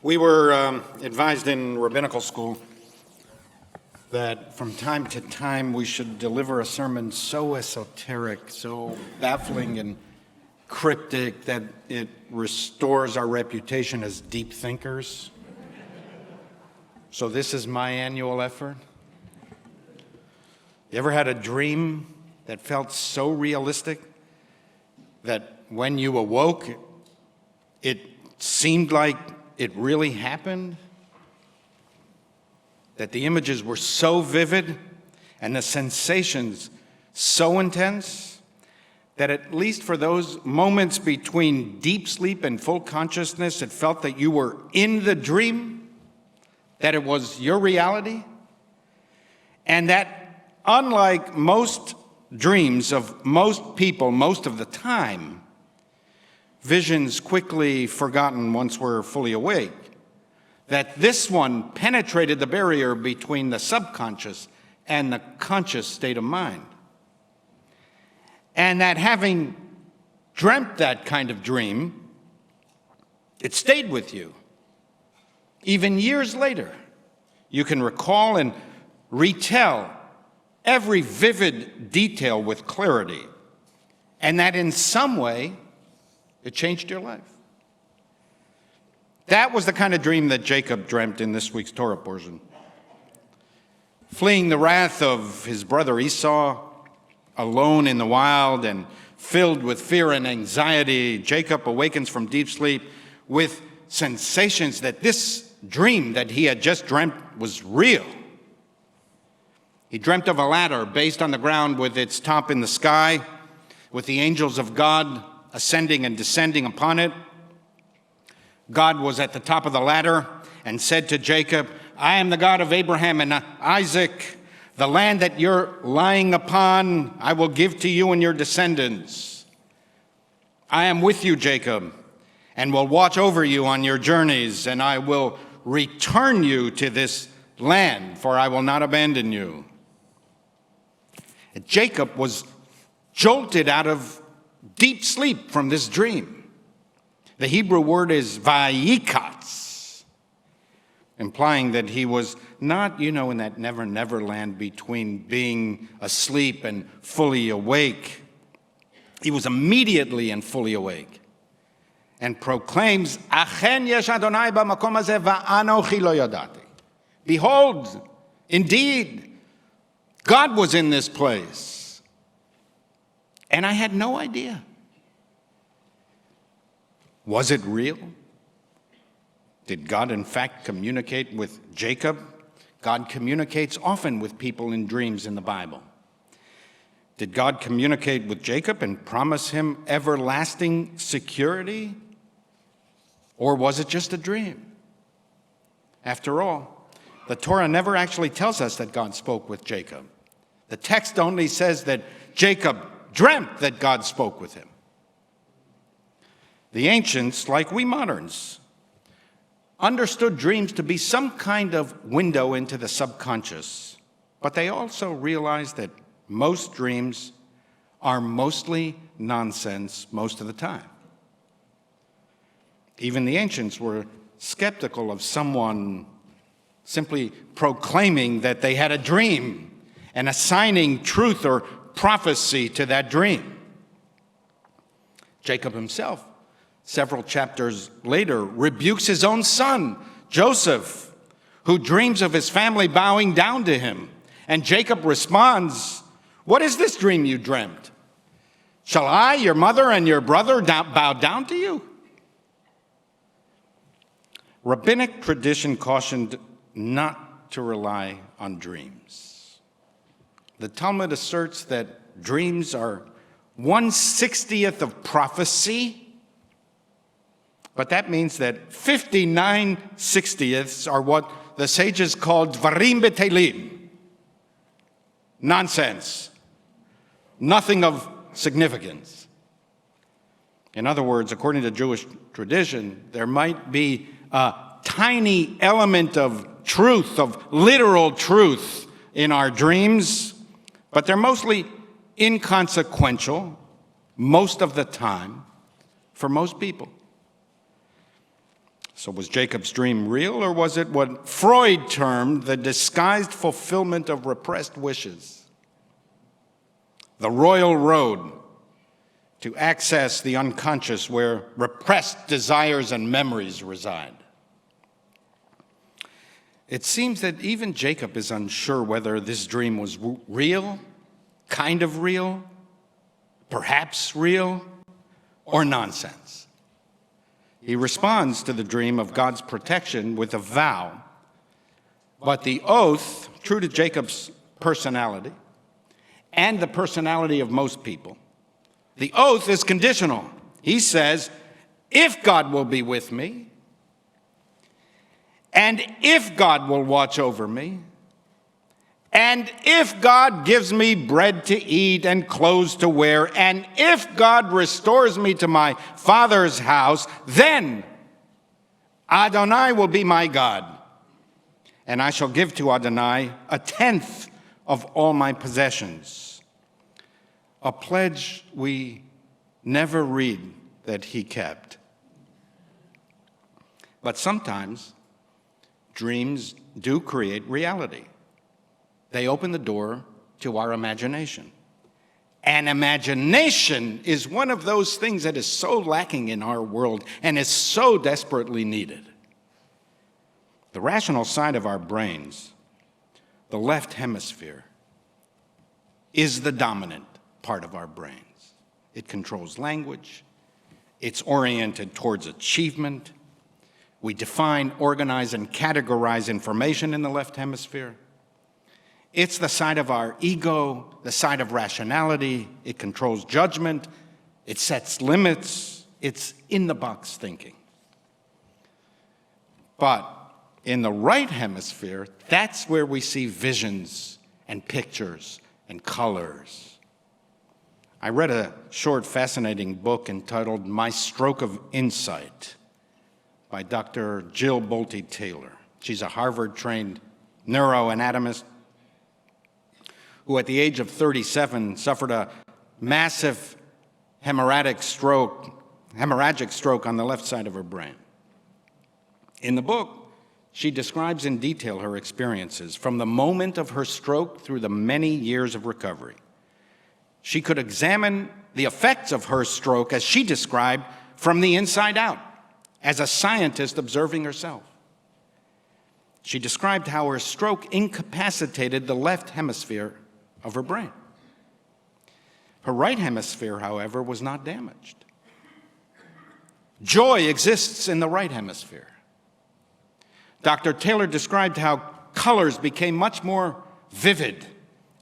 We were advised in rabbinical school that from time to time we should deliver a sermon so esoteric, so baffling and cryptic that it restores our reputation as deep thinkers. So this is my annual effort. You ever had a dream that felt so realistic that when you awoke, it seemed like it really happened? That the images were so vivid and the sensations so intense that at least for those moments between deep sleep and full consciousness, it felt that you were in the dream, that it was your reality, and that unlike most dreams of most people most of the time, visions quickly forgotten once we're fully awake, that this one penetrated the barrier between the subconscious and the conscious state of mind. And that having dreamt that kind of dream, it stayed with you. Even years later, you can recall and retell every vivid detail with clarity, and that in some way, it changed your life. That was the kind of dream that Jacob dreamt in this week's Torah portion. Fleeing the wrath of his brother Esau, alone in the wild and filled with fear and anxiety, Jacob awakens from deep sleep with sensations that this dream that he had just dreamt was real. He dreamt of a ladder based on the ground with its top in the sky, with the angels of God ascending and descending upon it. God was at the top of the ladder and said to Jacob, "I am the God of Abraham and Isaac. The land that you're lying upon, I will give to you and your descendants. I am with you, Jacob, and will watch over you on your journeys, and I will return you to this land, for I will not abandon you." And Jacob was jolted out of deep sleep from this dream. The Hebrew word is vayikatz, implying that he was not, in that never land between being asleep and fully awake. He was immediately and fully awake and proclaims, "Achen yesh Adonai b'makom hazeh va'anochi lo yadati." Behold, indeed, God was in this place, and I had no idea. Was it real? Did God in fact communicate with Jacob? God communicates often with people in dreams in the Bible. Did God communicate with Jacob and promise him everlasting security? Or was it just a dream? After all, the Torah never actually tells us that God spoke with Jacob. The text only says that Jacob dreamt that God spoke with him. The ancients, like we moderns, understood dreams to be some kind of window into the subconscious, but they also realized that most dreams are mostly nonsense most of the time. Even the ancients were skeptical of someone simply proclaiming that they had a dream and assigning truth or prophecy to that dream. Jacob himself, several chapters later, rebukes his own son, Joseph, who dreams of his family bowing down to him. And Jacob responds, "What is this dream you dreamt? Shall I, your mother, and your brother bow down to you?" Rabbinic tradition cautioned not to rely on dreams. The Talmud asserts that dreams are 1/60th of prophecy, but that means that 59/60ths are what the sages called dvarim betelim, nonsense, nothing of significance. In other words, according to Jewish tradition, there might be a tiny element of truth, of literal truth in our dreams, but they're mostly inconsequential most of the time for most people. So was Jacob's dream real, or was it what Freud termed the disguised fulfillment of repressed wishes? The royal road to access the unconscious where repressed desires and memories reside. It seems that even Jacob is unsure whether this dream was real, kind of real, perhaps real, or nonsense. He responds to the dream of God's protection with a vow, but the oath, true to Jacob's personality and the personality of most people, the oath is conditional. He says, if God will be with me, and if God will watch over me, and if God gives me bread to eat and clothes to wear, and if God restores me to my father's house, then Adonai will be my God, and I shall give to Adonai 1/10 of all my possessions. A pledge we never read that he kept. But sometimes dreams do create reality. They open the door to our imagination. And imagination is one of those things that is so lacking in our world and is so desperately needed. The rational side of our brains, the left hemisphere, is the dominant part of our brains. It controls language. It's oriented towards achievement. We define, organize, and categorize information in the left hemisphere. It's the side of our ego, the side of rationality. It controls judgment. It sets limits. It's in-the-box thinking. But in the right hemisphere, that's where we see visions and pictures and colors. I read a short, fascinating book entitled My Stroke of Insight by Dr. Jill Bolte Taylor. She's a Harvard-trained neuroanatomist who at the age of 37 suffered a massive hemorrhagic stroke on the left side of her brain. In the book, she describes in detail her experiences from the moment of her stroke through the many years of recovery. She could examine the effects of her stroke, as she described, from the inside out, as a scientist observing herself. She described how her stroke incapacitated the left hemisphere of her brain. Her right hemisphere, however, was not damaged. Joy exists in the right hemisphere. Dr. Taylor described how colors became much more vivid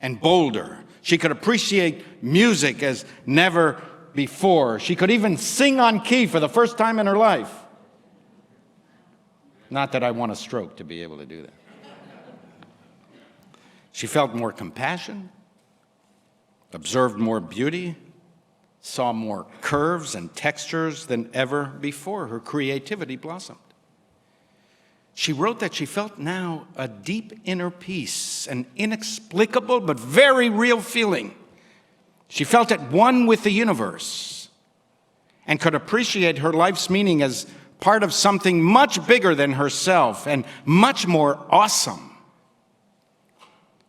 and bolder. She could appreciate music as never before. She could even sing on key for the first time in her life. Not that I want a stroke to be able to do that. She felt more compassion, observed more beauty, saw more curves and textures than ever before. Her creativity blossomed. She wrote that she felt now a deep inner peace, an inexplicable but very real feeling. She felt at one with the universe and could appreciate her life's meaning as part of something much bigger than herself and much more awesome.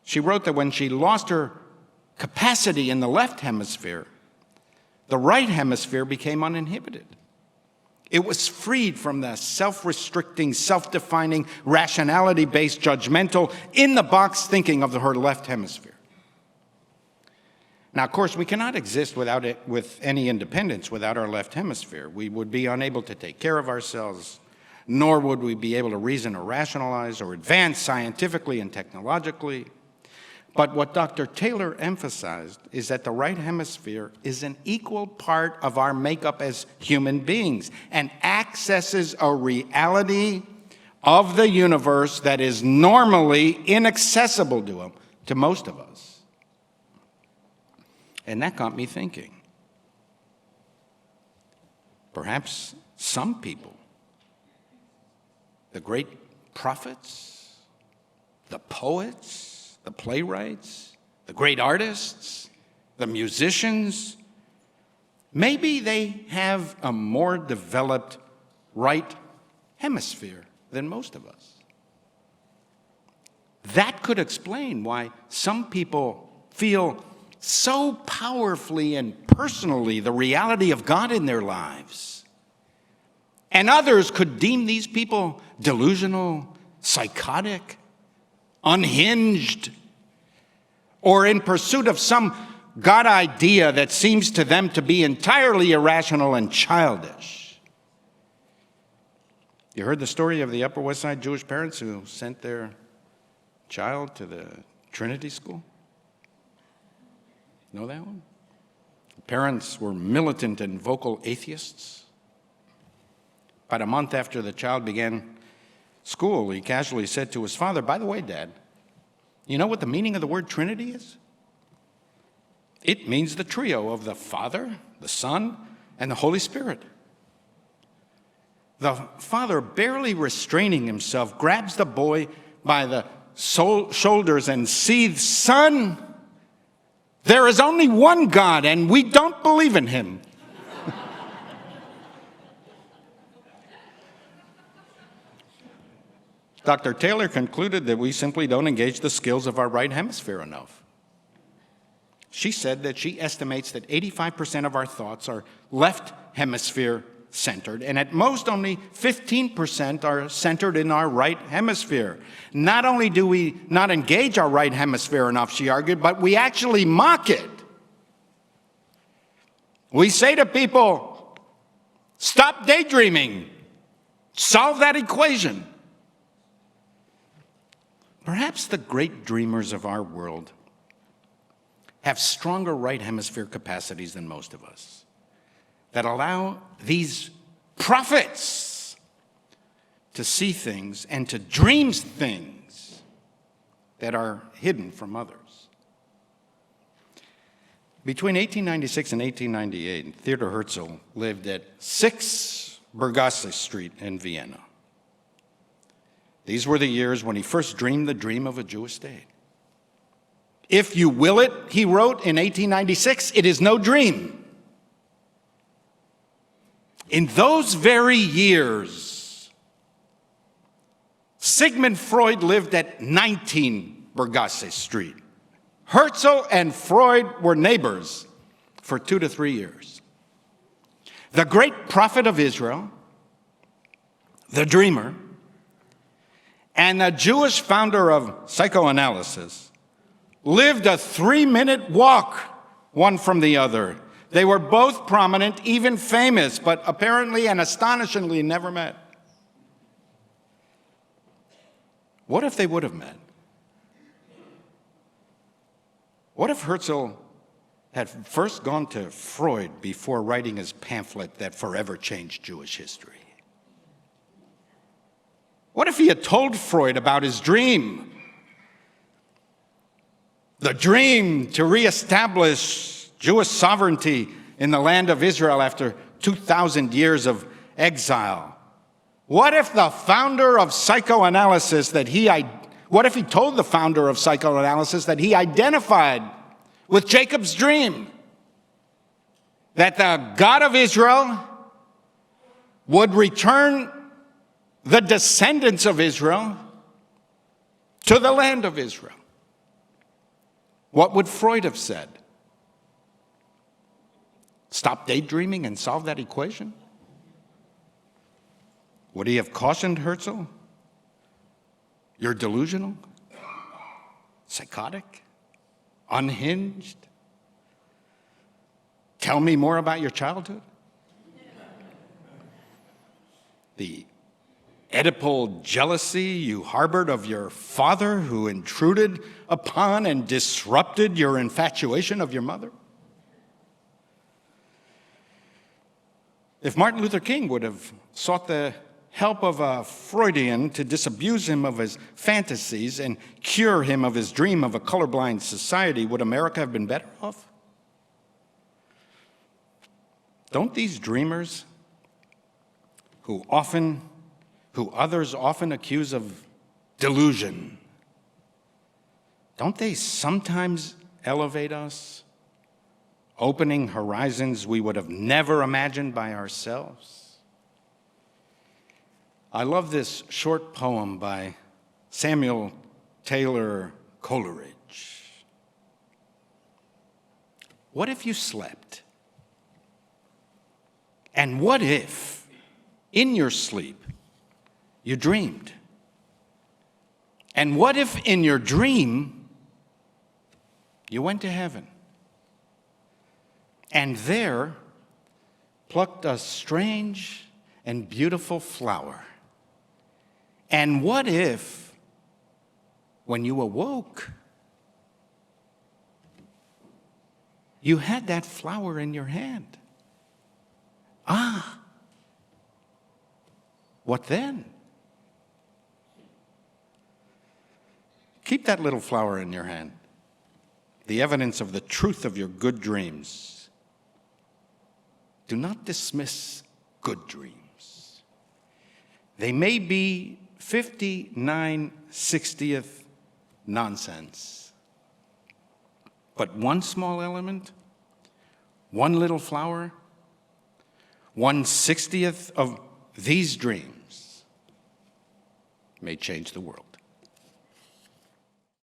She wrote that when she lost her capacity in the left hemisphere, the right hemisphere became uninhibited. It was freed from the self-restricting, self-defining, rationality-based, judgmental, in-the-box thinking of her left hemisphere. Now, of course, we cannot exist with any independence without our left hemisphere. We would be unable to take care of ourselves, nor would we be able to reason or rationalize or advance scientifically and technologically. But what Dr. Taylor emphasized is that the right hemisphere is an equal part of our makeup as human beings and accesses a reality of the universe that is normally inaccessible to most of us. And that got me thinking. Perhaps some people, the great prophets, the poets, the playwrights, the great artists, the musicians, maybe they have a more developed right hemisphere than most of us. That could explain why some people feel so powerfully and personally the reality of God in their lives. And others could deem these people delusional, psychotic, unhinged, or in pursuit of some God idea that seems to them to be entirely irrational and childish. You heard the story of the Upper West Side Jewish parents who sent their child to the Trinity School? Know that one? The parents were militant and vocal atheists. About a month after the child began school, he casually said to his father, "By the way, Dad, you know what the meaning of the word Trinity is? It means the trio of the Father, the Son, and the Holy Spirit." The father, barely restraining himself, grabs the boy by the shoulders and seethes, "Son, there is only one God, and we don't believe in him." Dr. Taylor concluded that we simply don't engage the skills of our right hemisphere enough. She said that she estimates that 85% of our thoughts are left hemisphere centered, and at most only 15% are centered in our right hemisphere. Not only do we not engage our right hemisphere enough, she argued, but we actually mock it. We say to people, "Stop daydreaming. Solve that equation." Perhaps the great dreamers of our world have stronger right hemisphere capacities than most of us that allow these prophets to see things and to dream things that are hidden from others. Between 1896 and 1898, Theodor Herzl lived at 6 Bergasse Street in Vienna. These were the years when he first dreamed the dream of a Jewish state. "If you will it," he wrote in 1896, "it is no dream." In those very years, Sigmund Freud lived at 19 Bergasse Street. Herzl and Freud were neighbors for 2 to 3 years. The great prophet of Israel, the dreamer, and the Jewish founder of psychoanalysis lived a 3-minute walk, one from the other. They were both prominent, even famous, but apparently and astonishingly never met. What if they would have met? What if Herzl had first gone to Freud before writing his pamphlet that forever changed Jewish history? What if he had told Freud about his dream? The dream to reestablish Jewish sovereignty in the land of Israel after 2,000 years of exile. What if the founder of psychoanalysis what if he told the founder of psychoanalysis that he identified with Jacob's dream? That the God of Israel would return the descendants of Israel to the land of Israel. What would Freud have said? Stop daydreaming and solve that equation? Would he have cautioned Herzl? You're delusional, psychotic, unhinged. Tell me more about your childhood. The Oedipal jealousy you harbored of your father who intruded upon and disrupted your infatuation of your mother? If Martin Luther King would have sought the help of a Freudian to disabuse him of his fantasies and cure him of his dream of a colorblind society, would America have been better off? Don't these dreamers, who others often accuse of delusion, don't they sometimes elevate us, opening horizons we would have never imagined by ourselves? I love this short poem by Samuel Taylor Coleridge. What if you slept? And what if, in your sleep, you dreamed? And what if in your dream, you went to heaven? And there plucked a strange and beautiful flower. And what if, when you awoke, you had that flower in your hand? What then? Keep that little flower in your hand, the evidence of the truth of your good dreams. Do not dismiss good dreams. They may be 59/60th nonsense, but one small element, one little flower, 1/60th of these dreams may change the world.